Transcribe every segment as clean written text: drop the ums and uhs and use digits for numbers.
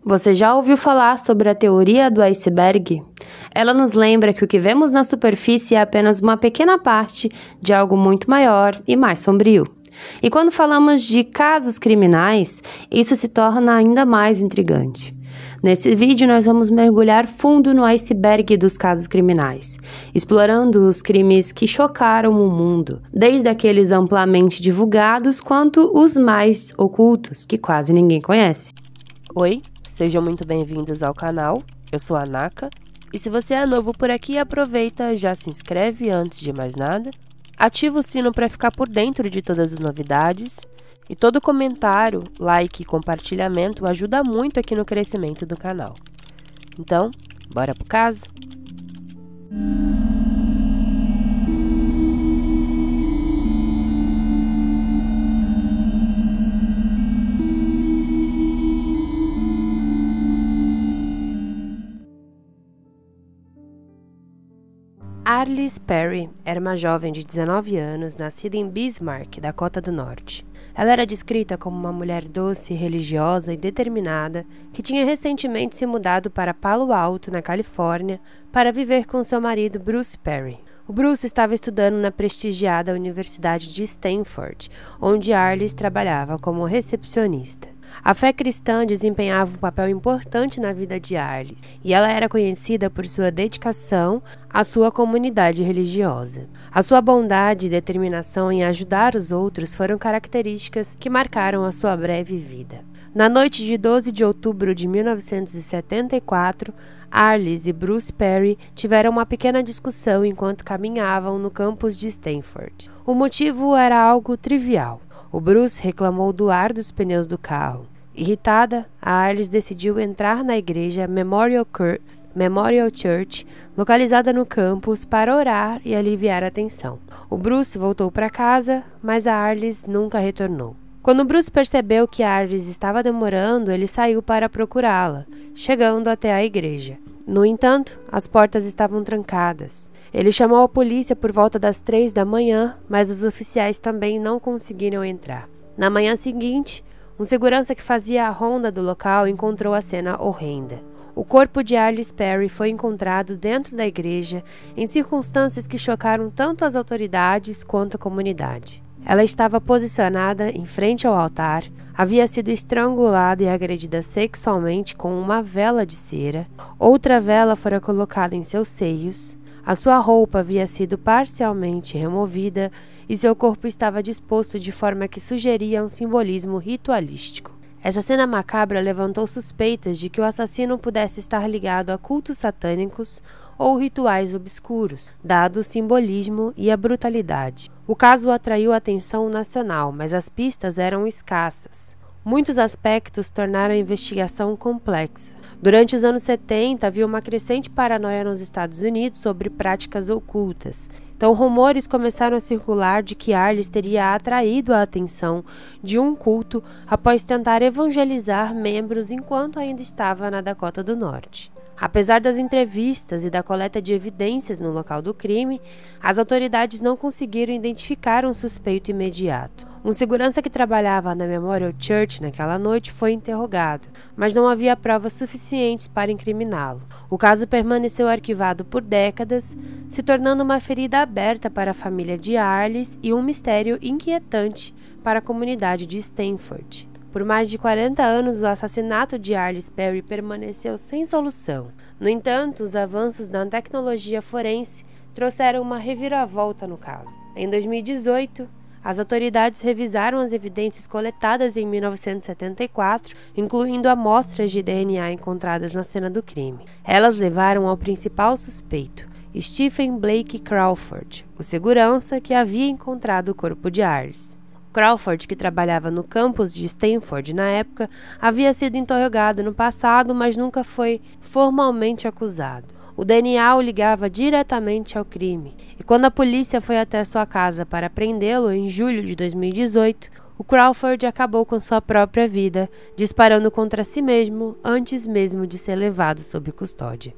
Você já ouviu falar sobre a teoria do iceberg? Ela nos lembra que o que vemos na superfície é apenas uma pequena parte de algo muito maior e mais sombrio. E quando falamos de casos criminais, isso se torna ainda mais intrigante. Nesse vídeo nós vamos mergulhar fundo no iceberg dos casos criminais, explorando os crimes que chocaram o mundo, desde aqueles amplamente divulgados quanto os mais ocultos, que quase ninguém conhece. Oi, sejam muito bem-vindos ao canal, eu sou a Naka, e se você é novo por aqui, aproveita e já se inscreve antes de mais nada, ativa o sino para ficar por dentro de todas as novidades, e todo comentário, like e compartilhamento ajuda muito aqui no crescimento do canal. Então, bora pro caso? Arliss Perry era uma jovem de 19 anos, nascida em Bismarck, Dakota do Norte. Ela era descrita como uma mulher doce, religiosa e determinada, que tinha recentemente se mudado para Palo Alto, na Califórnia, para viver com seu marido Bruce Perry. O Bruce estava estudando na prestigiada Universidade de Stanford, onde Arliss trabalhava como recepcionista. A fé cristã desempenhava um papel importante na vida de Arliss, e ela era conhecida por sua dedicação à sua comunidade religiosa. A sua bondade e determinação em ajudar os outros foram características que marcaram a sua breve vida. Na noite de 12 de outubro de 1974, Arliss e Bruce Perry tiveram uma pequena discussão enquanto caminhavam no campus de Stanford. O motivo era algo trivial. O Bruce reclamou do ar dos pneus do carro. Irritada, a Arliss decidiu entrar na igreja Memorial Church, localizada no campus, para orar e aliviar a tensão. O Bruce voltou para casa, mas a Arliss nunca retornou. Quando Bruce percebeu que a Arliss estava demorando, ele saiu para procurá-la, chegando até a igreja. No entanto, as portas estavam trancadas. Ele chamou a polícia por volta das 3 da manhã, mas os oficiais também não conseguiram entrar. Na manhã seguinte, um segurança que fazia a ronda do local encontrou a cena horrenda. O corpo de Arliss Perry foi encontrado dentro da igreja em circunstâncias que chocaram tanto as autoridades quanto a comunidade. Ela estava posicionada em frente ao altar, havia sido estrangulada e agredida sexualmente com uma vela de cera, outra vela fora colocada em seus seios, a sua roupa havia sido parcialmente removida e seu corpo estava disposto de forma que sugeria um simbolismo ritualístico. Essa cena macabra levantou suspeitas de que o assassino pudesse estar ligado a cultos satânicos ou rituais obscuros, dado o simbolismo e a brutalidade. O caso atraiu a atenção nacional, mas as pistas eram escassas. Muitos aspectos tornaram a investigação complexa. Durante os anos 70, havia uma crescente paranoia nos Estados Unidos sobre práticas ocultas. Então, rumores começaram a circular de que Arliss teria atraído a atenção de um culto após tentar evangelizar membros enquanto ainda estava na Dakota do Norte. Apesar das entrevistas e da coleta de evidências no local do crime, as autoridades não conseguiram identificar um suspeito imediato. Um segurança que trabalhava na Memorial Church naquela noite foi interrogado, mas não havia provas suficientes para incriminá-lo. O caso permaneceu arquivado por décadas, se tornando uma ferida aberta para a família de Arliss e um mistério inquietante para a comunidade de Stanford. Por mais de 40 anos, o assassinato de Arliss Perry permaneceu sem solução. No entanto, os avanços na tecnologia forense trouxeram uma reviravolta no caso. Em 2018, as autoridades revisaram as evidências coletadas em 1974, incluindo amostras de DNA encontradas na cena do crime. Elas levaram ao principal suspeito, Stephen Blake Crawford, o segurança que havia encontrado o corpo de Arliss. Crawford, que trabalhava no campus de Stanford na época, havia sido interrogado no passado, mas nunca foi formalmente acusado. O DNA o ligava diretamente ao crime, e quando a polícia foi até sua casa para prendê-lo em julho de 2018, o Crawford acabou com sua própria vida, disparando contra si mesmo antes mesmo de ser levado sob custódia.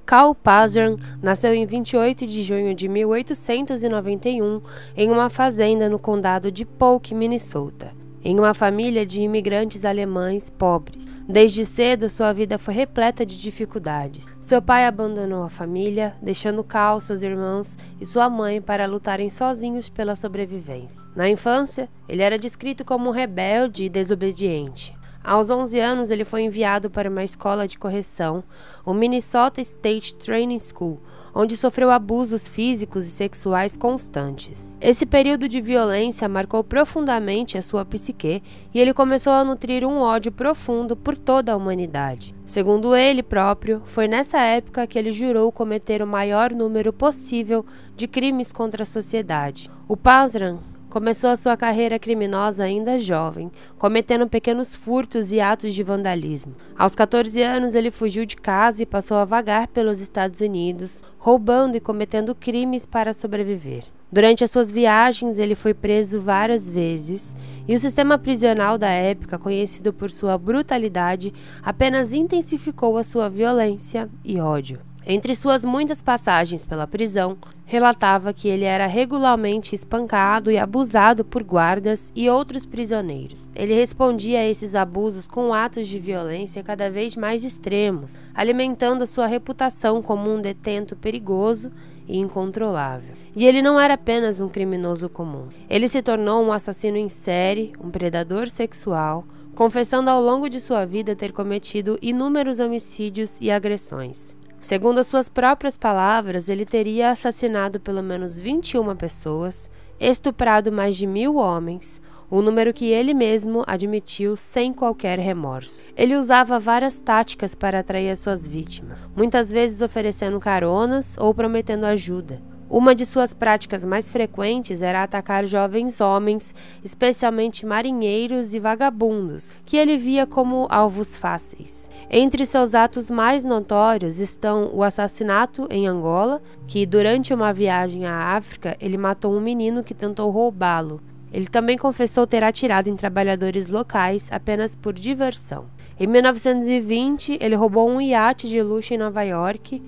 Carl Pazern nasceu em 28 de junho de 1891 em uma fazenda no condado de Polk, Minnesota. em uma família de imigrantes alemães pobres. Desde cedo, sua vida foi repleta de dificuldades. Seu pai abandonou a família, deixando Carl, seus irmãos e sua mãe para lutarem sozinhos pela sobrevivência. Na infância, ele era descrito como um rebelde e desobediente. Aos 11 anos, ele foi enviado para uma escola de correção, o Minnesota State Training School, onde sofreu abusos físicos e sexuais constantes. Esse período de violência marcou profundamente a sua psique e ele começou a nutrir um ódio profundo por toda a humanidade. Segundo ele próprio, foi nessa época que ele jurou cometer o maior número possível de crimes contra a sociedade. O Panzram começou a sua carreira criminosa ainda jovem, cometendo pequenos furtos e atos de vandalismo. Aos 14 anos, ele fugiu de casa e passou a vagar pelos Estados Unidos, roubando e cometendo crimes para sobreviver. Durante as suas viagens, ele foi preso várias vezes, e o sistema prisional da época, conhecido por sua brutalidade, apenas intensificou a sua violência e ódio. Entre suas muitas passagens pela prisão, relatava que ele era regularmente espancado e abusado por guardas e outros prisioneiros. Ele respondia a esses abusos com atos de violência cada vez mais extremos, alimentando a sua reputação como um detento perigoso e incontrolável. E ele não era apenas um criminoso comum. Ele se tornou um assassino em série, um predador sexual, confessando ao longo de sua vida ter cometido inúmeros homicídios e agressões. Segundo as suas próprias palavras, ele teria assassinado pelo menos 21 pessoas, estuprado mais de 1000 homens, um número que ele mesmo admitiu sem qualquer remorso. Ele usava várias táticas para atrair as suas vítimas, muitas vezes oferecendo caronas ou prometendo ajuda. Uma de suas práticas mais frequentes era atacar jovens homens, especialmente marinheiros e vagabundos, que ele via como alvos fáceis. Entre seus atos mais notórios estão o assassinato em Angola, que durante uma viagem à África ele matou um menino que tentou roubá-lo. Ele também confessou ter atirado em trabalhadores locais apenas por diversão. Em 1920, ele roubou um iate de luxo em Nova York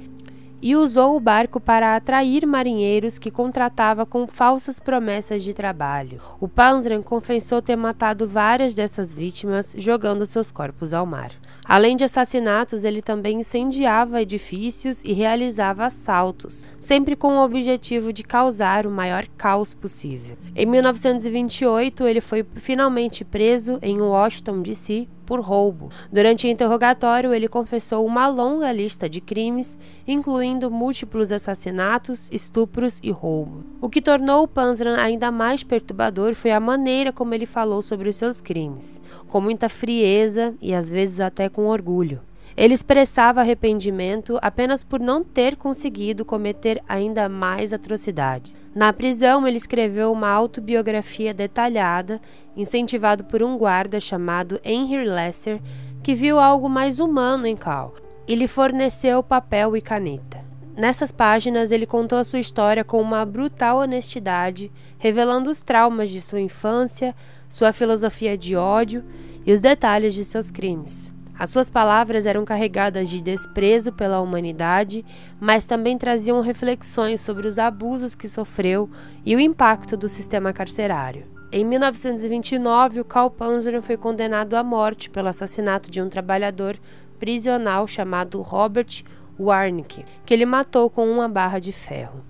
e usou o barco para atrair marinheiros que contratava com falsas promessas de trabalho. O Panzram confessou ter matado várias dessas vítimas, jogando seus corpos ao mar. Além de assassinatos, ele também incendiava edifícios e realizava assaltos, sempre com o objetivo de causar o maior caos possível. Em 1928, ele foi finalmente preso em Washington, D.C., por roubo. Durante o interrogatório, ele confessou uma longa lista de crimes, incluindo múltiplos assassinatos, estupros e roubo. O que tornou o Panzram ainda mais perturbador foi a maneira como ele falou sobre os seus crimes, com muita frieza e às vezes até com orgulho. Ele expressava arrependimento apenas por não ter conseguido cometer ainda mais atrocidades. Na prisão, ele escreveu uma autobiografia detalhada, incentivado por um guarda chamado Henry Lesser, que viu algo mais humano em Carl, e lhe forneceu papel e caneta. Nessas páginas, ele contou a sua história com uma brutal honestidade, revelando os traumas de sua infância, sua filosofia de ódio e os detalhes de seus crimes. As suas palavras eram carregadas de desprezo pela humanidade, mas também traziam reflexões sobre os abusos que sofreu e o impacto do sistema carcerário. Em 1929, o Carl Panzram foi condenado à morte pelo assassinato de um trabalhador prisional chamado Robert Warnke, que ele matou com uma barra de ferro.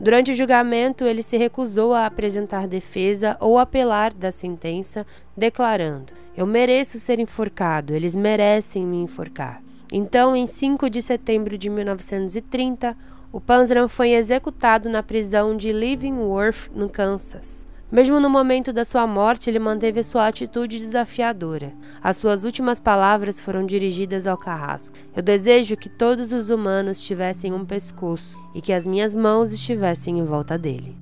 Durante o julgamento, ele se recusou a apresentar defesa ou apelar da sentença, declarando: "Eu mereço ser enforcado, eles merecem me enforcar." Então, em 5 de setembro de 1930, o Panzram foi executado na prisão de Leavenworth, no Kansas. Mesmo no momento da sua morte, ele manteve sua atitude desafiadora. As suas últimas palavras foram dirigidas ao carrasco: "Eu desejo que todos os humanos tivessem um pescoço e que as minhas mãos estivessem em volta dele."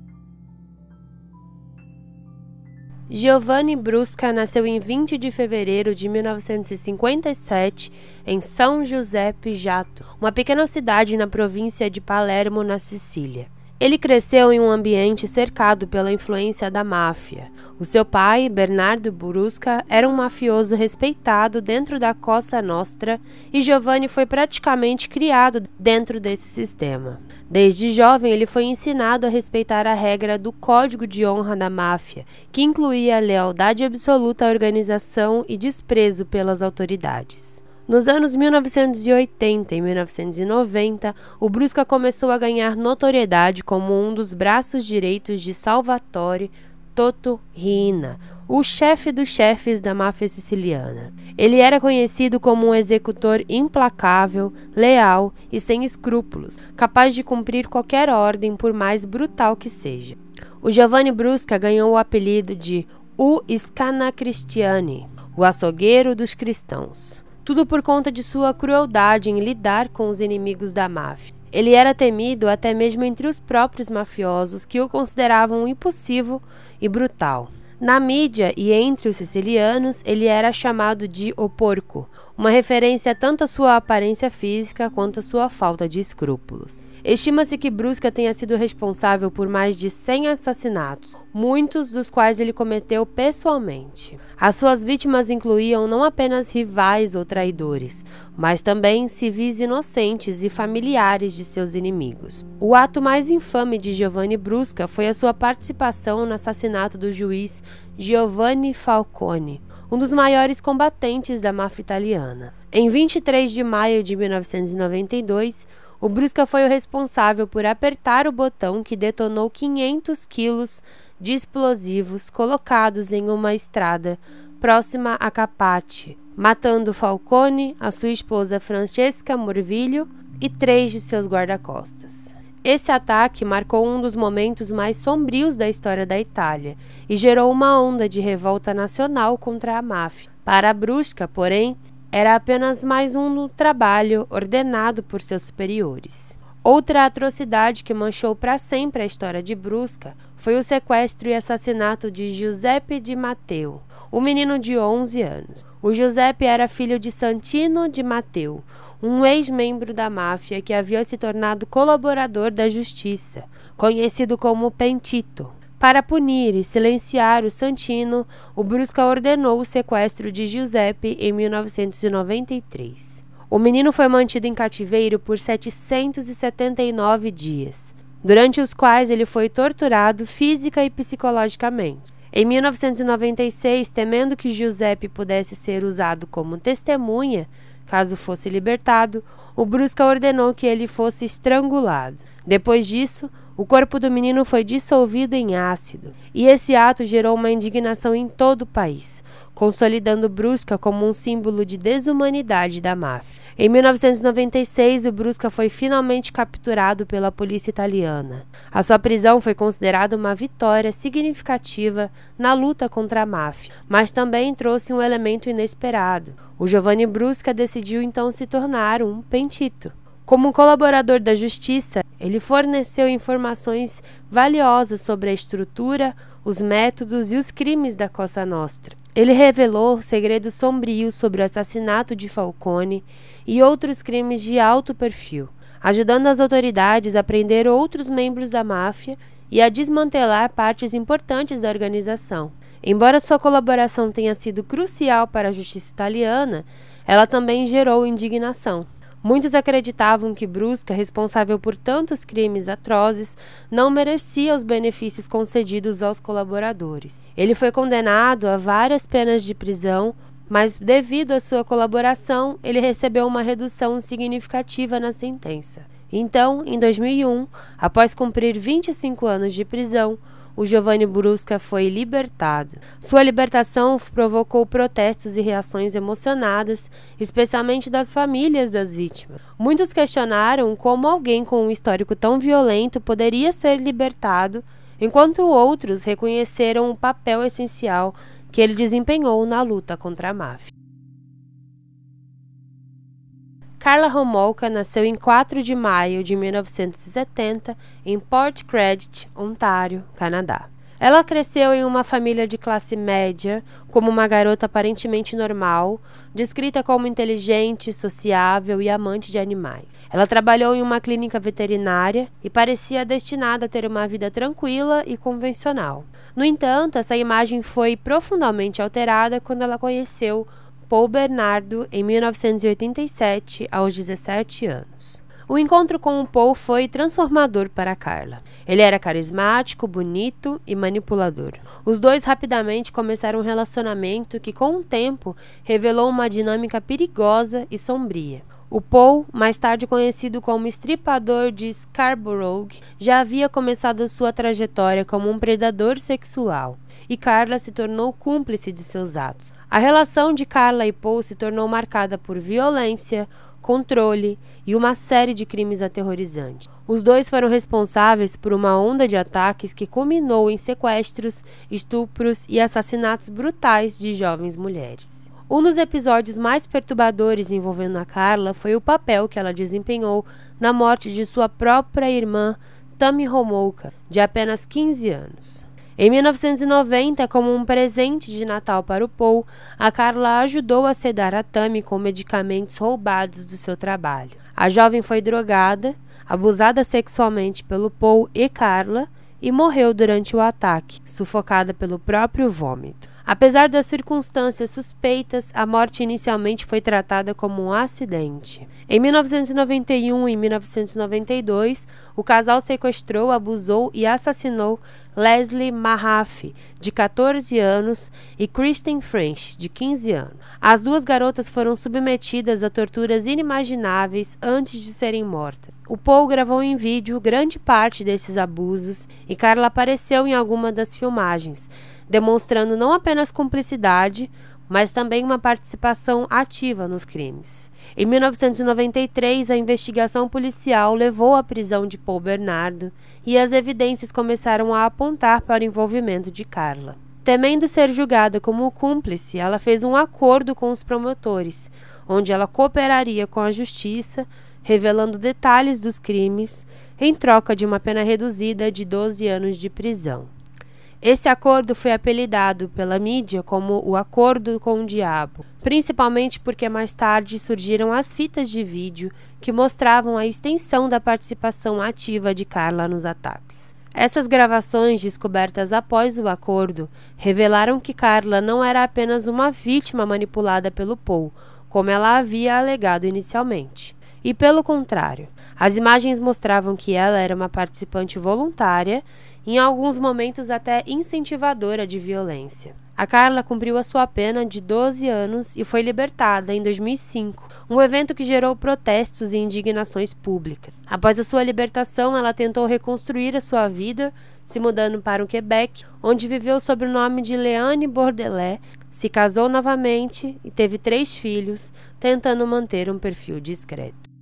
Giovanni Brusca nasceu em 20 de fevereiro de 1957 em São Giuseppe Jato, uma pequena cidade na província de Palermo, na Sicília. Ele cresceu em um ambiente cercado pela influência da máfia. O seu pai, Bernardo Brusca, era um mafioso respeitado dentro da Cosa Nostra e Giovanni foi praticamente criado dentro desse sistema. Desde jovem, ele foi ensinado a respeitar a regra do Código de Honra da Máfia, que incluía lealdade absoluta à organização e desprezo pelas autoridades. Nos anos 1980 e 1990, o Brusca começou a ganhar notoriedade como um dos braços direitos de Salvatore Toto Riina, o chefe dos chefes da máfia siciliana. Ele era conhecido como um executor implacável, leal e sem escrúpulos, capaz de cumprir qualquer ordem por mais brutal que seja. O Giovanni Brusca ganhou o apelido de o Scanacristiani, o açougueiro dos cristãos. Tudo por conta de sua crueldade em lidar com os inimigos da máfia. Ele era temido até mesmo entre os próprios mafiosos, que o consideravam impulsivo e brutal. Na mídia e entre os sicilianos, ele era chamado de O Porco, uma referência tanto à sua aparência física quanto à sua falta de escrúpulos. Estima-se que Brusca tenha sido responsável por mais de 100 assassinatos, muitos dos quais ele cometeu pessoalmente. As suas vítimas incluíam não apenas rivais ou traidores, mas também civis inocentes e familiares de seus inimigos. O ato mais infame de Giovanni Brusca foi a sua participação no assassinato do juiz Giovanni Falcone, um dos maiores combatentes da máfia italiana. Em 23 de maio de 1992, o Brusca foi o responsável por apertar o botão que detonou 500 quilos de explosivos colocados em uma estrada próxima a Capatti, matando Falcone, a sua esposa Francesca Morvillo e 3 de seus guarda-costas. Esse ataque marcou um dos momentos mais sombrios da história da Itália e gerou uma onda de revolta nacional contra a máfia. Para Brusca, porém, era apenas mais um trabalho ordenado por seus superiores. Outra atrocidade que manchou para sempre a história de Brusca foi o sequestro e assassinato de Giuseppe Di Matteo, um menino de 11 anos. O Giuseppe era filho de Santino Di Matteo, um ex-membro da máfia que havia se tornado colaborador da justiça, conhecido como Pentito. Para punir e silenciar o Santino, o Brusca ordenou o sequestro de Giuseppe em 1993. O menino foi mantido em cativeiro por 779 dias, durante os quais ele foi torturado física e psicologicamente. Em 1996, temendo que Giuseppe pudesse ser usado como testemunha, caso fosse libertado, o Brusca ordenou que ele fosse estrangulado. Depois disso, o corpo do menino foi dissolvido em ácido, e esse ato gerou uma indignação em todo o país, consolidando Brusca como um símbolo de desumanidade da máfia. Em 1996, o Brusca foi finalmente capturado pela polícia italiana. A sua prisão foi considerada uma vitória significativa na luta contra a máfia, mas também trouxe um elemento inesperado. O Giovanni Brusca decidiu então se tornar um pentito. Como um colaborador da justiça, ele forneceu informações valiosas sobre a estrutura, os métodos e os crimes da Cosa Nostra. Ele revelou segredos sombrios sobre o assassinato de Falcone e outros crimes de alto perfil, ajudando as autoridades a prender outros membros da máfia e a desmantelar partes importantes da organização. Embora sua colaboração tenha sido crucial para a justiça italiana, ela também gerou indignação. Muitos acreditavam que Brusca, responsável por tantos crimes atrozes, não merecia os benefícios concedidos aos colaboradores. Ele foi condenado a várias penas de prisão, mas devido à sua colaboração, ele recebeu uma redução significativa na sentença. Então, em 2001, após cumprir 25 anos de prisão, o Giovanni Brusca foi libertado. Sua libertação provocou protestos e reações emocionadas, especialmente das famílias das vítimas. Muitos questionaram como alguém com um histórico tão violento poderia ser libertado, enquanto outros reconheceram o papel essencial que ele desempenhou na luta contra a máfia. Carla Homolka nasceu em 4 de maio de 1970 em Port Credit, Ontário, Canadá. Ela cresceu em uma família de classe média, como uma garota aparentemente normal, descrita como inteligente, sociável e amante de animais. Ela trabalhou em uma clínica veterinária e parecia destinada a ter uma vida tranquila e convencional. No entanto, essa imagem foi profundamente alterada quando ela conheceu Paul Bernardo em 1987, aos 17 anos. O encontro com o Paul foi transformador para Carla. Ele era carismático, bonito e manipulador. Os dois rapidamente começaram um relacionamento que, com o tempo, revelou uma dinâmica perigosa e sombria. O Paul, mais tarde conhecido como estripador de Scarborough, já havia começado sua trajetória como um predador sexual, e Carla se tornou cúmplice de seus atos. A relação de Carla e Paul se tornou marcada por violência, controle e uma série de crimes aterrorizantes. Os dois foram responsáveis por uma onda de ataques que culminou em sequestros, estupros e assassinatos brutais de jovens mulheres. Um dos episódios mais perturbadores envolvendo a Carla foi o papel que ela desempenhou na morte de sua própria irmã, Tammy Homolka, de apenas 15 anos. Em 1990, como um presente de Natal para o Paul, a Carla ajudou a sedar a Tammy com medicamentos roubados do seu trabalho. A jovem foi drogada, abusada sexualmente pelo Paul e Carla e morreu durante o ataque, sufocada pelo próprio vômito. Apesar das circunstâncias suspeitas, a morte inicialmente foi tratada como um acidente. Em 1991 e 1992, o casal sequestrou, abusou e assassinou Leslie Mahaffey, de 14 anos, e Kristen French, de 15 anos. As duas garotas foram submetidas a torturas inimagináveis antes de serem mortas. O Paul gravou em vídeo grande parte desses abusos e Carla apareceu em alguma das filmagens, demonstrando não apenas cumplicidade, mas também uma participação ativa nos crimes. Em 1993, a investigação policial levou à prisão de Paul Bernardo e as evidências começaram a apontar para o envolvimento de Carla. Temendo ser julgada como cúmplice, ela fez um acordo com os promotores, onde ela cooperaria com a justiça, revelando detalhes dos crimes, em troca de uma pena reduzida de 12 anos de prisão. Esse acordo foi apelidado pela mídia como o Acordo com o Diabo, principalmente porque mais tarde surgiram as fitas de vídeo que mostravam a extensão da participação ativa de Carla nos ataques. Essas gravações, descobertas após o acordo, revelaram que Carla não era apenas uma vítima manipulada pelo Paul, como ela havia alegado inicialmente. E pelo contrário, as imagens mostravam que ela era uma participante voluntária, em alguns momentos até incentivadora de violência. A Carla cumpriu a sua pena de 12 anos e foi libertada em 2005, um evento que gerou protestos e indignações públicas. Após a sua libertação, ela tentou reconstruir a sua vida, se mudando para o Quebec, onde viveu sob o nome de Leanne Bordelais, se casou novamente e teve 3 filhos, tentando manter um perfil discreto.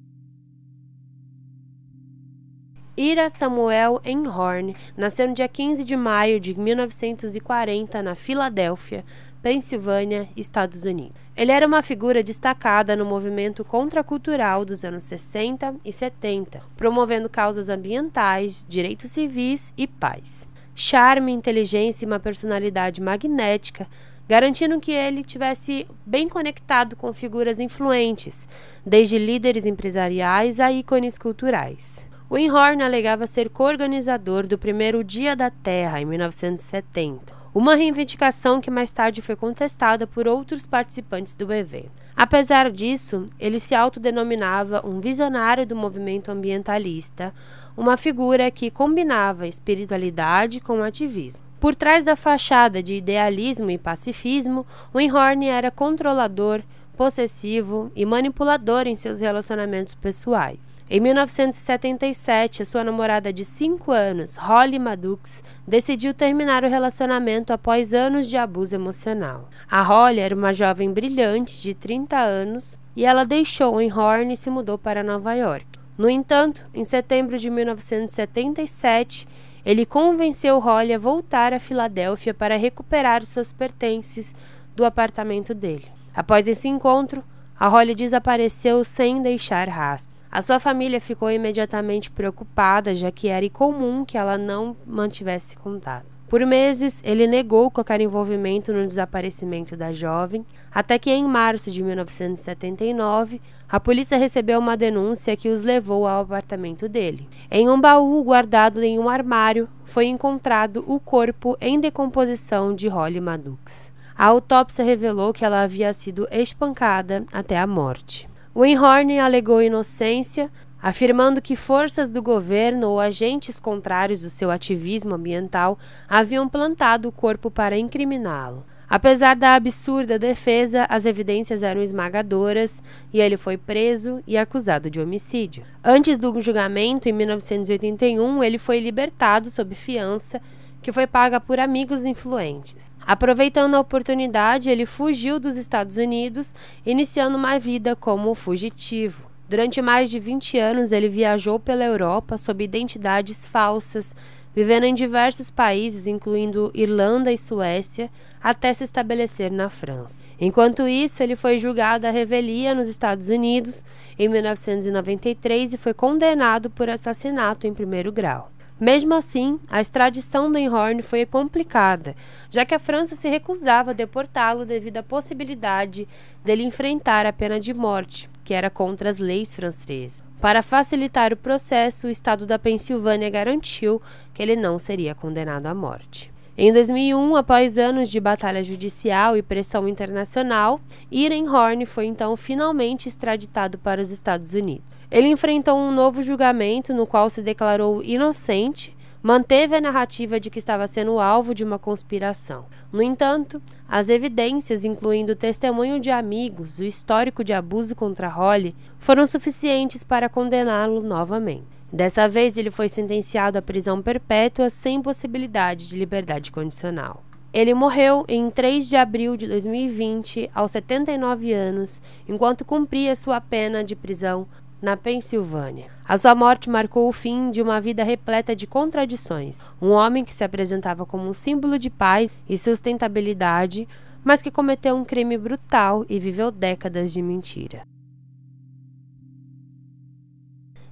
Ira Samuel Einhorn nasceu no dia 15 de maio de 1940 na Filadélfia, Pensilvânia, Estados Unidos. Ele era uma figura destacada no movimento contracultural dos anos 60 e 70, promovendo causas ambientais, direitos civis e paz. Charme, inteligência e uma personalidade magnética garantindo que ele tivesse bem conectado com figuras influentes, desde líderes empresariais a ícones culturais. O Einhorn alegava ser co-organizador do primeiro Dia da Terra, em 1970, uma reivindicação que mais tarde foi contestada por outros participantes do evento. Apesar disso, ele se autodenominava um visionário do movimento ambientalista, uma figura que combinava espiritualidade com ativismo. Por trás da fachada de idealismo e pacifismo, o Einhorn era controlador, possessivo e manipulador em seus relacionamentos pessoais. Em 1977, a sua namorada de 5 anos, Holly Maddux, decidiu terminar o relacionamento após anos de abuso emocional. A Holly era uma jovem brilhante de 30 anos e ela deixou Einhorn e se mudou para Nova York. No entanto, em setembro de 1977, ele convenceu Holly a voltar a Filadélfia para recuperar os seus pertences do apartamento dele. Após esse encontro, a Holly desapareceu sem deixar rastro. A sua família ficou imediatamente preocupada, já que era incomum que ela não mantivesse contato. Por meses, ele negou qualquer envolvimento no desaparecimento da jovem, até que em março de 1979, a polícia recebeu uma denúncia que os levou ao apartamento dele. Em um baú guardado em um armário, foi encontrado o corpo em decomposição de Holly Maddux. A autópsia revelou que ela havia sido espancada até a morte. Wainhorn alegou inocência, afirmando que forças do governo ou agentes contrários do seu ativismo ambiental haviam plantado o corpo para incriminá-lo. Apesar da absurda defesa, as evidências eram esmagadoras e ele foi preso e acusado de homicídio. Antes do julgamento, em 1981, ele foi libertado sob fiança, que foi paga por amigos influentes. Aproveitando a oportunidade, ele fugiu dos Estados Unidos, iniciando uma vida como fugitivo. Durante mais de 20 anos, ele viajou pela Europa sob identidades falsas, vivendo em diversos países, incluindo Irlanda e Suécia, até se estabelecer na França. Enquanto isso, ele foi julgado à revelia nos Estados Unidos em 1993 e foi condenado por assassinato em primeiro grau. Mesmo assim, a extradição do Wainhorn foi complicada, já que a França se recusava a deportá-lo devido à possibilidade dele enfrentar a pena de morte, que era contra as leis francesas. Para facilitar o processo, o estado da Pensilvânia garantiu que ele não seria condenado à morte. Em 2001, após anos de batalha judicial e pressão internacional, Wainhorn foi então finalmente extraditado para os Estados Unidos. Ele enfrentou um novo julgamento no qual se declarou inocente, manteve a narrativa de que estava sendo alvo de uma conspiração. No entanto, as evidências, incluindo o testemunho de amigos, o histórico de abuso contra Holly, foram suficientes para condená-lo novamente. Dessa vez, ele foi sentenciado à prisão perpétua sem possibilidade de liberdade condicional. Ele morreu em 3 de abril de 2020, aos 79 anos, enquanto cumpria sua pena de prisão na Pensilvânia. A sua morte marcou o fim de uma vida repleta de contradições. Um homem que se apresentava como um símbolo de paz e sustentabilidade, mas que cometeu um crime brutal e viveu décadas de mentira.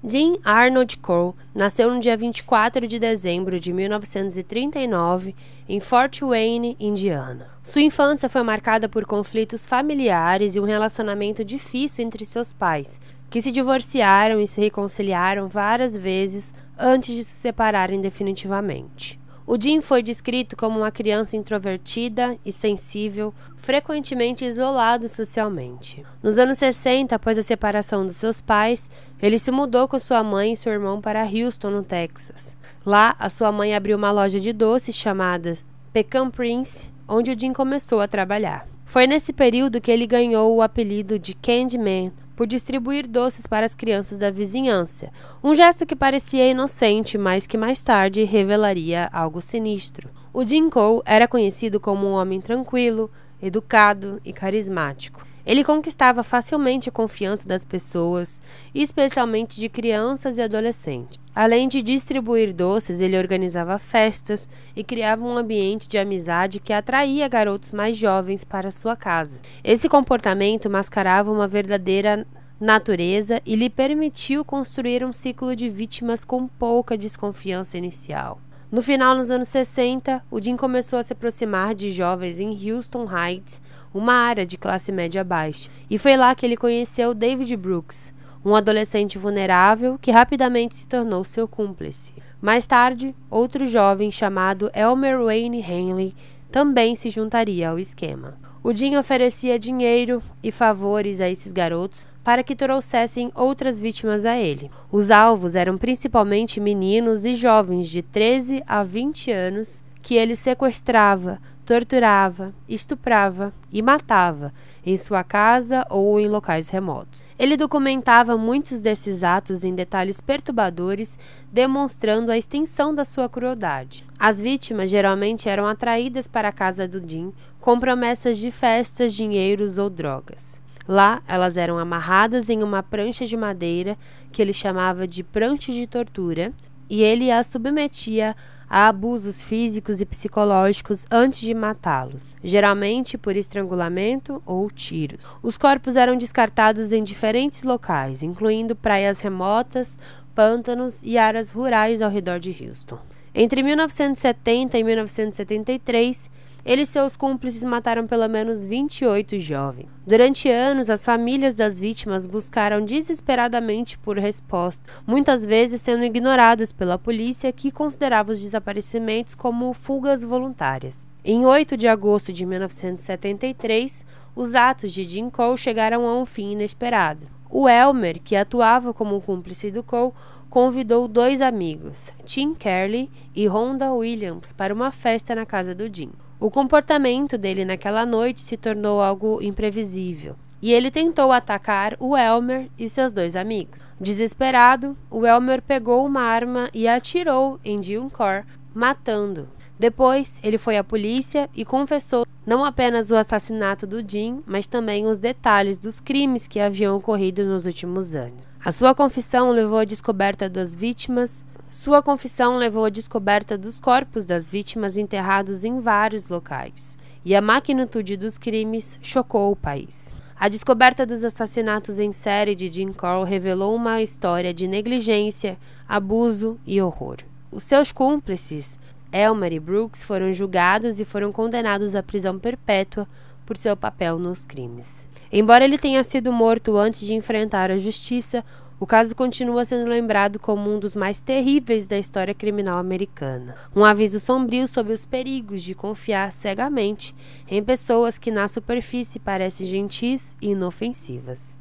Dean Arnold Crowe nasceu no dia 24 de dezembro de 1939 em Fort Wayne, Indiana. Sua infância foi marcada por conflitos familiares e um relacionamento difícil entre seus pais, que se divorciaram e se reconciliaram várias vezes antes de se separarem definitivamente. O Dean foi descrito como uma criança introvertida e sensível, frequentemente isolado socialmente. Nos anos 60, após a separação dos seus pais, ele se mudou com sua mãe e seu irmão para Houston, no Texas. Lá, a sua mãe abriu uma loja de doces chamada Pecan Prince, onde o Dean começou a trabalhar. Foi nesse período que ele ganhou o apelido de Candyman, por distribuir doces para as crianças da vizinhança, um gesto que parecia inocente, mas que mais tarde revelaria algo sinistro. O Dean Crowe era conhecido como um homem tranquilo, educado e carismático. Ele conquistava facilmente a confiança das pessoas, especialmente de crianças e adolescentes. Além de distribuir doces, ele organizava festas e criava um ambiente de amizade que atraía garotos mais jovens para sua casa. Esse comportamento mascarava uma verdadeira natureza e lhe permitiu construir um ciclo de vítimas com pouca desconfiança inicial. No final dos anos 60, o Dean começou a se aproximar de jovens em Houston Heights, uma área de classe média baixa, e foi lá que ele conheceu David Brooks, um adolescente vulnerável que rapidamente se tornou seu cúmplice. Mais tarde, outro jovem chamado Elmer Wayne Henley também se juntaria ao esquema. O Dean oferecia dinheiro e favores a esses garotos para que trouxessem outras vítimas a ele. Os alvos eram principalmente meninos e jovens de 13 a 20 anos que ele sequestrava, torturava, estuprava e matava em sua casa ou em locais remotos. Ele documentava muitos desses atos em detalhes perturbadores, demonstrando a extensão da sua crueldade. As vítimas geralmente eram atraídas para a casa do Dean com promessas de festas, dinheiros ou drogas. Lá, elas eram amarradas em uma prancha de madeira que ele chamava de prancha de tortura, e ele as submetia a abusos físicos e psicológicos antes de matá-los, geralmente por estrangulamento ou tiros. Os corpos eram descartados em diferentes locais, incluindo praias remotas, pântanos e áreas rurais ao redor de Houston. Entre 1970 e 1973, ele e seus cúmplices mataram pelo menos 28 jovens. Durante anos, as famílias das vítimas buscaram desesperadamente por resposta, muitas vezes sendo ignoradas pela polícia, que considerava os desaparecimentos como fugas voluntárias. Em 8 de agosto de 1973, os atos de Jim Cole chegaram a um fim inesperado. O Elmer, que atuava como cúmplice do Cole, convidou 2 amigos, Tim Curley e Rhonda Williams, para uma festa na casa do Jim. O comportamento dele naquela noite se tornou algo imprevisível, e ele tentou atacar o Elmer e seus 2 amigos. Desesperado, o Elmer pegou uma arma e atirou em Jim Cole, matando-o. Depois, ele foi à polícia e confessou não apenas o assassinato do Jim, mas também os detalhes dos crimes que haviam ocorrido nos últimos anos. A sua confissão levou à descoberta das vítimas. Sua confissão levou à descoberta dos corpos das vítimas enterrados em vários locais, e a magnitude dos crimes chocou o país. A descoberta dos assassinatos em série de Jim Cole revelou uma história de negligência, abuso e horror. Os seus cúmplices, Elmer e Brooks, foram julgados e foram condenados à prisão perpétua por seu papel nos crimes. Embora ele tenha sido morto antes de enfrentar a justiça, o caso continua sendo lembrado como um dos mais terríveis da história criminal americana. Um aviso sombrio sobre os perigos de confiar cegamente em pessoas que na superfície parecem gentis e inofensivas.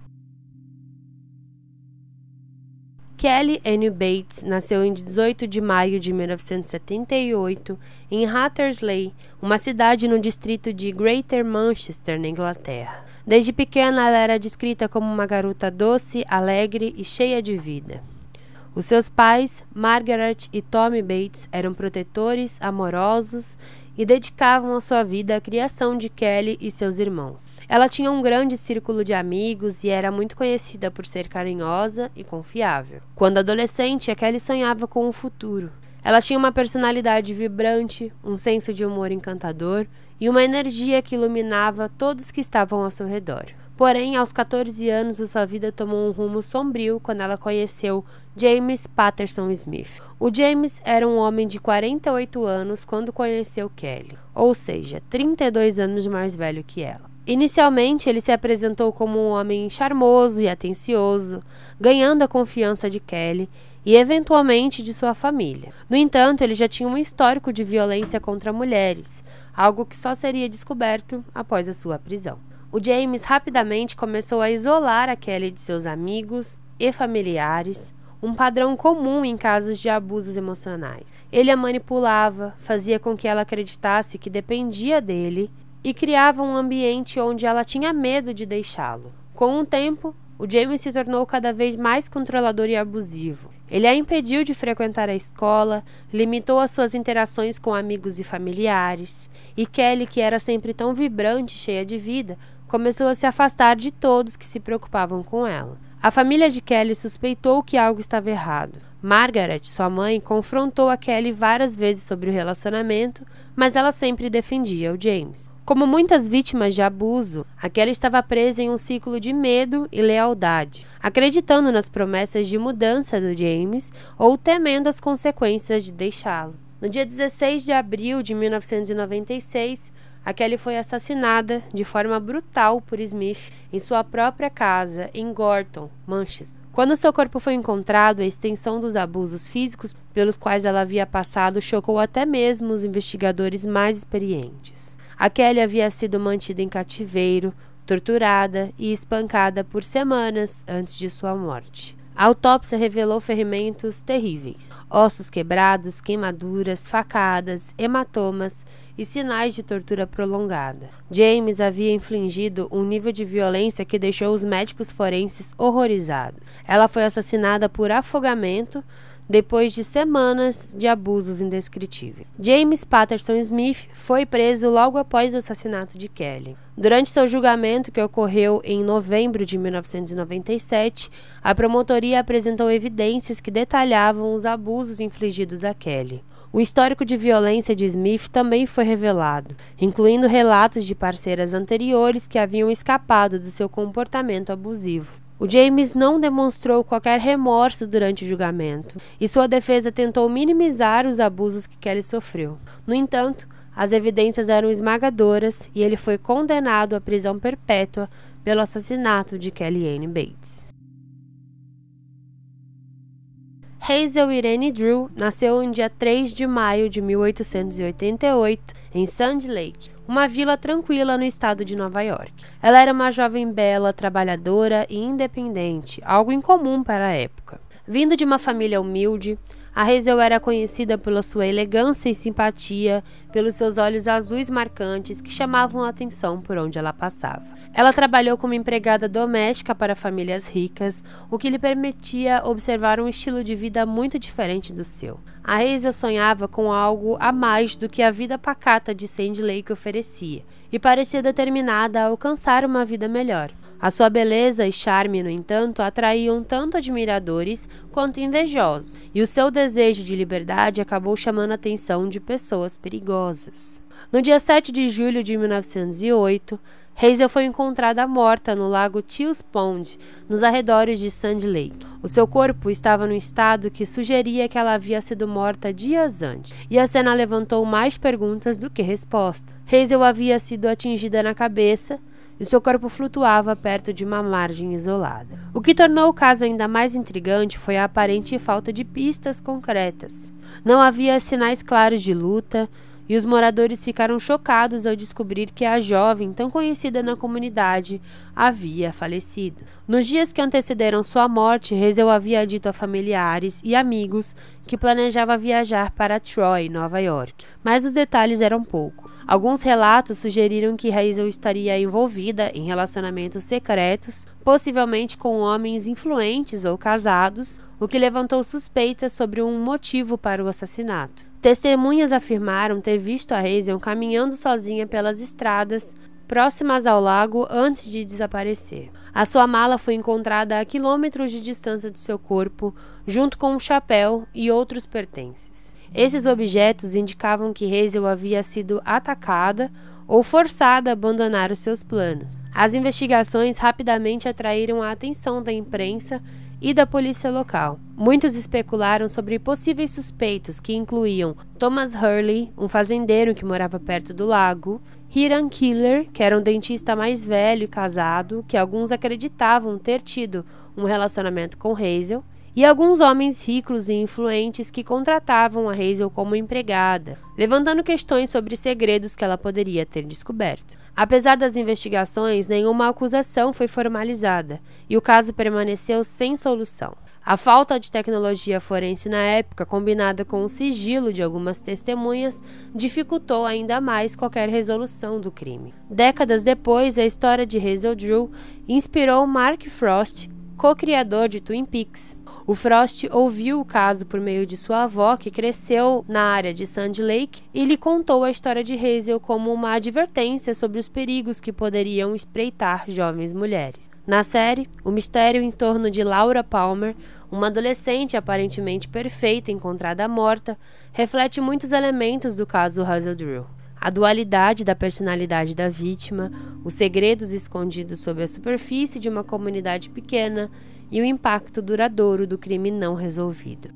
Kelly Ann Bates nasceu em 18 de maio de 1978 em Hattersley, uma cidade no distrito de Greater Manchester, na Inglaterra. Desde pequena, ela era descrita como uma garota doce, alegre e cheia de vida. Os seus pais, Margaret e Tommy Bates, eram protetores, amorosos e dedicavam a sua vida à criação de Kelly e seus irmãos. Ela tinha um grande círculo de amigos e era muito conhecida por ser carinhosa e confiável. Quando adolescente, a Kelly sonhava com o futuro. Ela tinha uma personalidade vibrante, um senso de humor encantador e uma energia que iluminava todos que estavam ao seu redor. Porém, aos 14 anos, sua vida tomou um rumo sombrio quando ela conheceu James Patterson Smith. O James era um homem de 48 anos quando conheceu Kelly, ou seja, 32 anos mais velho que ela. Inicialmente, ele se apresentou como um homem charmoso e atencioso, ganhando a confiança de Kelly e, eventualmente, de sua família. No entanto, ele já tinha um histórico de violência contra mulheres, algo que só seria descoberto após a sua prisão. O James rapidamente começou a isolar a Kelly de seus amigos e familiares, um padrão comum em casos de abusos emocionais. Ele a manipulava, fazia com que ela acreditasse que dependia dele e criava um ambiente onde ela tinha medo de deixá-lo. Com o tempo, o James se tornou cada vez mais controlador e abusivo. Ele a impediu de frequentar a escola, limitou as suas interações com amigos e familiares, e Kelly, que era sempre tão vibrante e cheia de vida, começou a se afastar de todos que se preocupavam com ela. A família de Kelly suspeitou que algo estava errado. Margaret, sua mãe, confrontou a Kelly várias vezes sobre o relacionamento, mas ela sempre defendia o James. Como muitas vítimas de abuso, a Kelly estava presa em um ciclo de medo e lealdade, acreditando nas promessas de mudança do James ou temendo as consequências de deixá-lo. No dia 16 de abril de 1996, a Kelly foi assassinada de forma brutal por Smith em sua própria casa em Gorton, Manchester. Quando seu corpo foi encontrado, a extensão dos abusos físicos pelos quais ela havia passado chocou até mesmo os investigadores mais experientes. A Kelly havia sido mantida em cativeiro, torturada e espancada por semanas antes de sua morte. A autópsia revelou ferimentos terríveis, ossos quebrados, queimaduras, facadas, hematomas e sinais de tortura prolongada. James havia infligido um nível de violência que deixou os médicos forenses horrorizados. Ela foi assassinada por afogamento depois de semanas de abusos indescritíveis. James Patterson Smith foi preso logo após o assassinato de Kelly. Durante seu julgamento, que ocorreu em novembro de 1997, a promotoria apresentou evidências que detalhavam os abusos infligidos a Kelly. O histórico de violência de Smith também foi revelado, incluindo relatos de parceiras anteriores que haviam escapado do seu comportamento abusivo. O James não demonstrou qualquer remorso durante o julgamento, e sua defesa tentou minimizar os abusos que Kelly sofreu. No entanto, as evidências eram esmagadoras e ele foi condenado à prisão perpétua pelo assassinato de Kellyanne Bates. Hazel Irene Drew nasceu em dia 3 de maio de 1888 em Sand Lake, uma vila tranquila no estado de Nova York. Ela era uma jovem bela, trabalhadora e independente, algo incomum para a época. Vindo de uma família humilde, a Hazel era conhecida pela sua elegância e simpatia, pelos seus olhos azuis marcantes que chamavam a atenção por onde ela passava. Ela trabalhou como empregada doméstica para famílias ricas, o que lhe permitia observar um estilo de vida muito diferente do seu. A Hazel sonhava com algo a mais do que a vida pacata de Sand Lake oferecia, e parecia determinada a alcançar uma vida melhor. A sua beleza e charme, no entanto, atraíam tanto admiradores quanto invejosos, e o seu desejo de liberdade acabou chamando a atenção de pessoas perigosas. No dia 7 de julho de 1908, Hazel foi encontrada morta no lago Teals Pond, nos arredores de Sand Lake. O seu corpo estava num estado que sugeria que ela havia sido morta dias antes, e a cena levantou mais perguntas do que respostas. Hazel havia sido atingida na cabeça, e seu corpo flutuava perto de uma margem isolada. O que tornou o caso ainda mais intrigante foi a aparente falta de pistas concretas. Não havia sinais claros de luta, e os moradores ficaram chocados ao descobrir que a jovem, tão conhecida na comunidade, havia falecido. Nos dias que antecederam sua morte, Hazel havia dito a familiares e amigos que planejava viajar para Troy, Nova York, mas os detalhes eram poucos. Alguns relatos sugeriram que Hazel estaria envolvida em relacionamentos secretos, possivelmente com homens influentes ou casados, o que levantou suspeitas sobre um motivo para o assassinato. Testemunhas afirmaram ter visto a Hazel caminhando sozinha pelas estradas próximas ao lago antes de desaparecer. A sua mala foi encontrada a quilômetros de distância do seu corpo, junto com um chapéu e outros pertences. Esses objetos indicavam que Hazel havia sido atacada ou forçada a abandonar os seus planos. As investigações rapidamente atraíram a atenção da imprensa e da polícia local. Muitos especularam sobre possíveis suspeitos que incluíam Thomas Hurley, um fazendeiro que morava perto do lago, Hiram Keeler, que era um dentista mais velho e casado, que alguns acreditavam ter tido um relacionamento com Hazel, e alguns homens ricos e influentes que contratavam a Hazel como empregada, levantando questões sobre segredos que ela poderia ter descoberto. Apesar das investigações, nenhuma acusação foi formalizada, e o caso permaneceu sem solução. A falta de tecnologia forense na época, combinada com o sigilo de algumas testemunhas, dificultou ainda mais qualquer resolução do crime. Décadas depois, a história de Hazel Drew inspirou Mark Frost, co-criador de Twin Peaks. O Frost ouviu o caso por meio de sua avó, que cresceu na área de Sand Lake, e lhe contou a história de Hazel como uma advertência sobre os perigos que poderiam espreitar jovens mulheres. Na série, o mistério em torno de Laura Palmer, uma adolescente aparentemente perfeita encontrada morta, reflete muitos elementos do caso Hazel Drew. A dualidade da personalidade da vítima, os segredos escondidos sob a superfície de uma comunidade pequena e o impacto duradouro do crime não resolvido.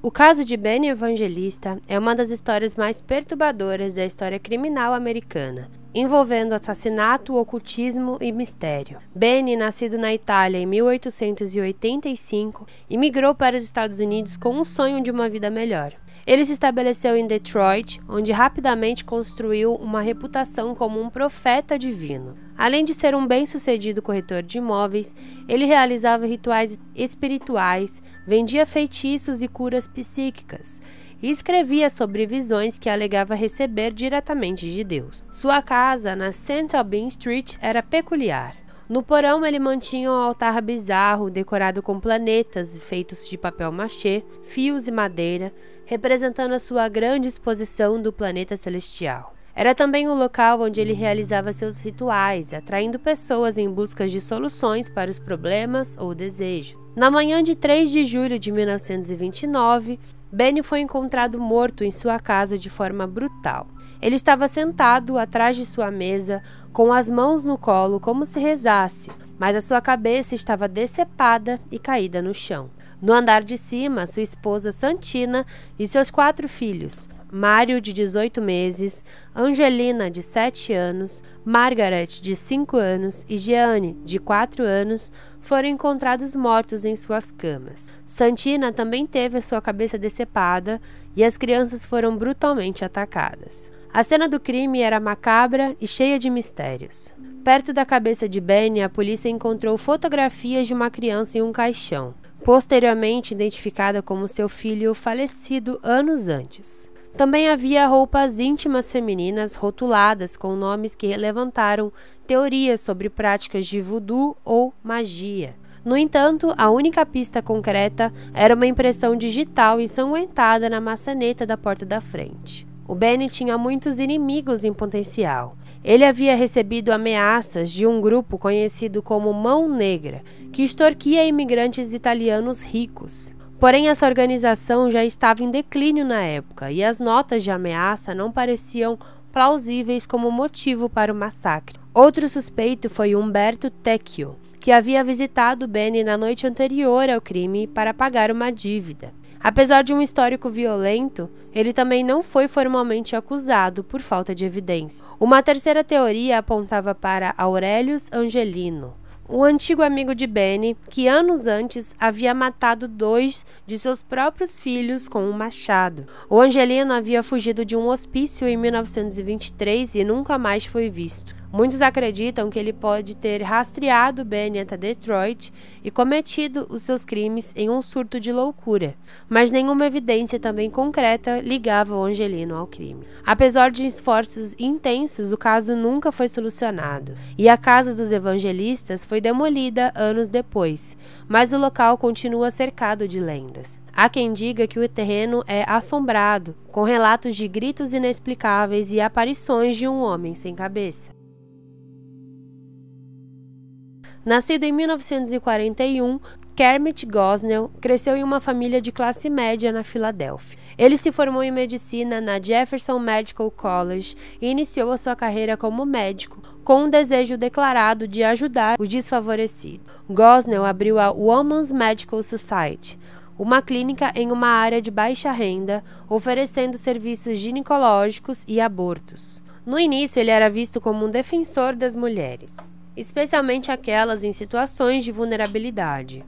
O caso de Benny Evangelista é uma das histórias mais perturbadoras da história criminal americana, envolvendo assassinato, ocultismo e mistério. Benny, nascido na Itália em 1885, imigrou para os Estados Unidos com um sonho de uma vida melhor. Ele se estabeleceu em Detroit, onde rapidamente construiu uma reputação como um profeta divino. Além de ser um bem-sucedido corretor de imóveis, ele realizava rituais espirituais, vendia feitiços e curas psíquicas, e escrevia sobre visões que alegava receber diretamente de Deus. Sua casa, na St. Aubin Street, era peculiar. No porão, ele mantinha um altar bizarro, decorado com planetas feitos de papel machê, fios e madeira, representando a sua grande exposição do planeta celestial. Era também o local onde ele realizava seus rituais, atraindo pessoas em busca de soluções para os problemas ou desejos. Na manhã de 3 de julho de 1929, Benny foi encontrado morto em sua casa de forma brutal. Ele estava sentado atrás de sua mesa, com as mãos no colo como se rezasse, mas a sua cabeça estava decepada e caída no chão. No andar de cima, sua esposa Santina e seus 4 filhos, Mário, de 18 meses, Angelina, de 7 anos, Margaret, de 5 anos e Jeanne, de 4 anos, foram encontrados mortos em suas camas. Santina também teve a sua cabeça decepada e as crianças foram brutalmente atacadas. A cena do crime era macabra e cheia de mistérios. Perto da cabeça de Benny, a polícia encontrou fotografias de uma criança em um caixão, posteriormente identificada como seu filho falecido anos antes. Também havia roupas íntimas femininas rotuladas com nomes que levantaram teorias sobre práticas de voodoo ou magia. No entanto, a única pista concreta era uma impressão digital ensanguentada na maçaneta da porta da frente. O Benny tinha muitos inimigos em potencial. Ele havia recebido ameaças de um grupo conhecido como Mão Negra, que extorquia imigrantes italianos ricos. Porém, essa organização já estava em declínio na época e as notas de ameaça não pareciam plausíveis como motivo para o massacre. Outro suspeito foi Umberto Tecchio, que havia visitado Benny na noite anterior ao crime para pagar uma dívida. Apesar de um histórico violento, ele também não foi formalmente acusado por falta de evidência. Uma terceira teoria apontava para Aurelius Angelino, um antigo amigo de Benny, que anos antes havia matado 2 de seus próprios filhos com um machado. O Angelino havia fugido de um hospício em 1923 e nunca mais foi visto. Muitos acreditam que ele pode ter rastreado Benny até Detroit e cometido os seus crimes em um surto de loucura, mas nenhuma evidência também concreta ligava o Angelino ao crime. Apesar de esforços intensos, o caso nunca foi solucionado, e a casa dos evangelistas foi demolida anos depois, mas o local continua cercado de lendas. Há quem diga que o terreno é assombrado, com relatos de gritos inexplicáveis e aparições de um homem sem cabeça. Nascido em 1941, Kermit Gosnell cresceu em uma família de classe média na Filadélfia. Ele se formou em medicina na Jefferson Medical College e iniciou a sua carreira como médico, com um desejo declarado de ajudar os desfavorecidos. Gosnell abriu a Women's Medical Society, uma clínica em uma área de baixa renda, oferecendo serviços ginecológicos e abortos. No início, ele era visto como um defensor das mulheres, especialmente aquelas em situações de vulnerabilidade.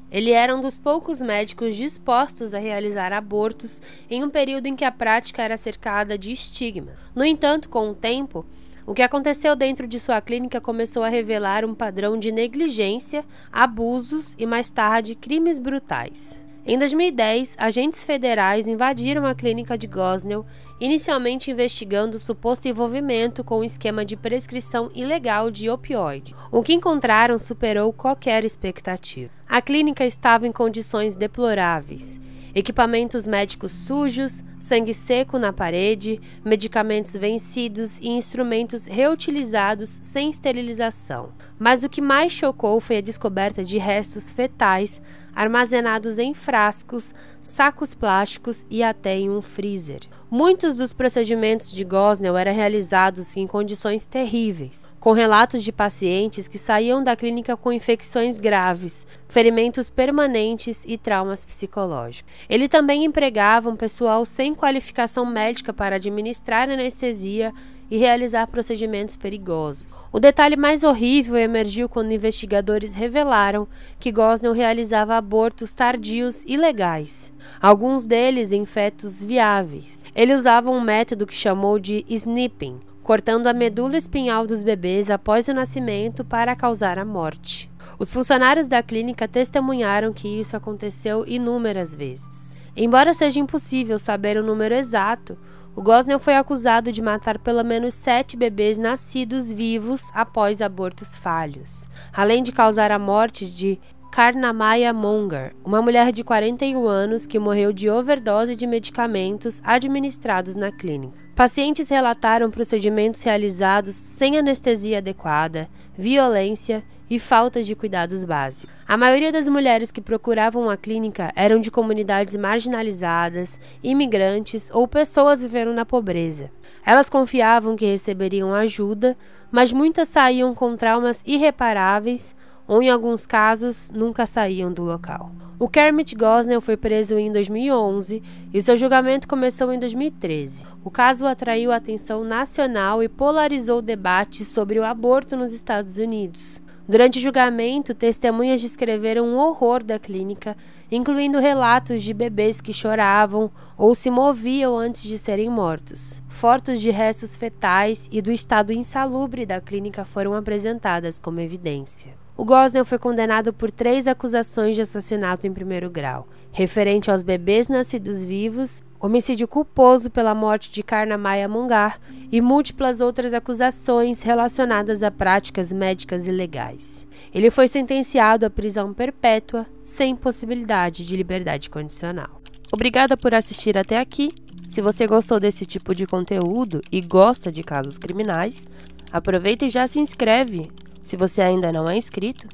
Ele era um dos poucos médicos dispostos a realizar abortos em um período em que a prática era cercada de estigma. No entanto, com o tempo, o que aconteceu dentro de sua clínica começou a revelar um padrão de negligência, abusos e, mais tarde, crimes brutais. Em 2010, agentes federais invadiram a clínica de Gosnell, inicialmente investigando o suposto envolvimento com um esquema de prescrição ilegal de opioide. O que encontraram superou qualquer expectativa. A clínica estava em condições deploráveis. Equipamentos médicos sujos, sangue seco na parede, medicamentos vencidos e instrumentos reutilizados sem esterilização. Mas o que mais chocou foi a descoberta de restos fetais armazenados em frascos, sacos plásticos e até em um freezer. Muitos dos procedimentos de Gosnell eram realizados em condições terríveis, com relatos de pacientes que saíam da clínica com infecções graves, ferimentos permanentes e traumas psicológicos. Ele também empregava um pessoal sem qualificação médica para administrar anestesia e realizar procedimentos perigosos. O detalhe mais horrível emergiu quando investigadores revelaram que Gosnell realizava abortos tardios ilegais, alguns deles em fetos viáveis. Ele usava um método que chamou de snipping, cortando a medula espinhal dos bebês após o nascimento para causar a morte. Os funcionários da clínica testemunharam que isso aconteceu inúmeras vezes. Embora seja impossível saber o número exato, o Gosnell foi acusado de matar pelo menos 7 bebês nascidos vivos após abortos falhos, além de causar a morte de Karnamaya Mongar, uma mulher de 41 anos que morreu de overdose de medicamentos administrados na clínica. Pacientes relataram procedimentos realizados sem anestesia adequada, violência e falta de cuidados básicos. A maioria das mulheres que procuravam a clínica eram de comunidades marginalizadas, imigrantes ou pessoas vivendo na pobreza. Elas confiavam que receberiam ajuda, mas muitas saíam com traumas irreparáveis ou, em alguns casos, nunca saíam do local. O Kermit Gosnell foi preso em 2011 e seu julgamento começou em 2013. O caso atraiu a atenção nacional e polarizou o debate sobre o aborto nos Estados Unidos. Durante o julgamento, testemunhas descreveram um horror da clínica, incluindo relatos de bebês que choravam ou se moviam antes de serem mortos. Fotos de restos fetais e do estado insalubre da clínica foram apresentadas como evidência. O Gosnell foi condenado por 3 acusações de assassinato em primeiro grau, referente aos bebês nascidos vivos, homicídio culposo pela morte de Karna Maya Mongar e múltiplas outras acusações relacionadas a práticas médicas ilegais. Ele foi sentenciado à prisão perpétua, sem possibilidade de liberdade condicional. Obrigada por assistir até aqui. Se você gostou desse tipo de conteúdo e gosta de casos criminais, aproveita e já se inscreve. Se você ainda não é inscrito,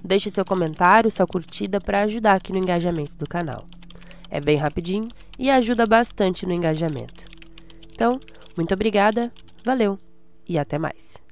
deixe seu comentário, sua curtida para ajudar aqui no engajamento do canal. É bem rapidinho e ajuda bastante no engajamento. Então, muito obrigada, valeu e até mais!